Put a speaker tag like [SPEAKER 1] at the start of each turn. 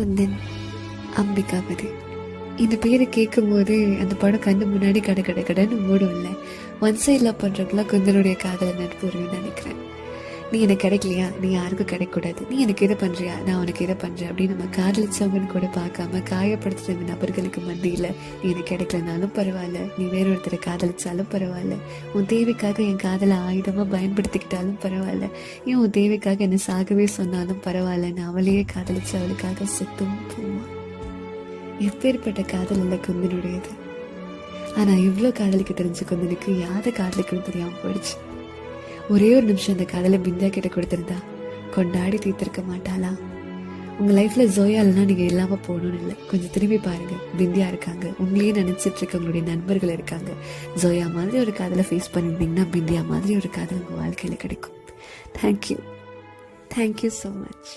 [SPEAKER 1] குந்தன், அம்பிகாபதி. இந்த பேரை கேட்கும் போது அந்த படம் கண்ணு முன்னாடி கடை கடை கடைன்னு ஓடும் இல்லை. ஒன் சைட் லவ் பண்ணுறதுலாம் குந்தனுடைய காதலை நட்புரின்னு நினைக்கிறேன். நீ எனக்கு கிடைக்கலையா, நீ யாருக்கும் கிடைக்கூடாது, நீ எனக்கு இதை பண்ணுறியா, நான் உனக்கு இதை பண்ணுறேன் அப்படின்னு நம்ம காதலிச்சவங்கன்னு கூட பார்க்காம காயப்படுத்துகிற நபர்களுக்கு மத்தியில் நீ எனக்கு கிடைக்கலனாலும் பரவாயில்ல, நீ வேறொருத்தரை காதலிச்சாலும் பரவாயில்ல, உன் தேவைக்காக என் காதலை ஆயுதமாக பயன்படுத்திக்கிட்டாலும் பரவாயில்ல, ஏன் உன் தேவைக்காக என்னை சாகவே சொன்னாலும் பரவாயில்லன்னு அவளையே காதலிச்சு அவளுக்காக சுத்தம் போவான். எப்பேற்பட்ட காதல் இல்லை குந்தனுடையது. ஆனால் இவ்வளோ காதலிக்க தெரிஞ்ச குந்தனுக்கு யாரை காதலிக்கணும்னு தெரியாமல் போயிடுச்சு. ஒரே ஒரு நிமிஷம் அந்த காதலை பிந்தியா கிட்ட கொடுத்துருந்தா கொண்டாடி தீர்த்திருக்க மாட்டாளா? உங்கள் லைஃப்பில் ஜோயா இல்லைனா நீங்கள் இல்லாமல் போகணும்னு இல்லை. கொஞ்சம் திரும்பி பாருங்கள், பிந்தியா இருக்காங்க, உங்களையே நினச்சிட்டு இருக்க உங்களுடைய நண்பர்கள் இருக்காங்க. ஜோயா மாதிரி ஒரு காதலை ஃபேஸ் பண்ணியிருந்தீங்கன்னா பிந்தியா மாதிரி ஒரு காதல் உங்கள் வாழ்க்கையில் கிடைக்கும். Thank you so much.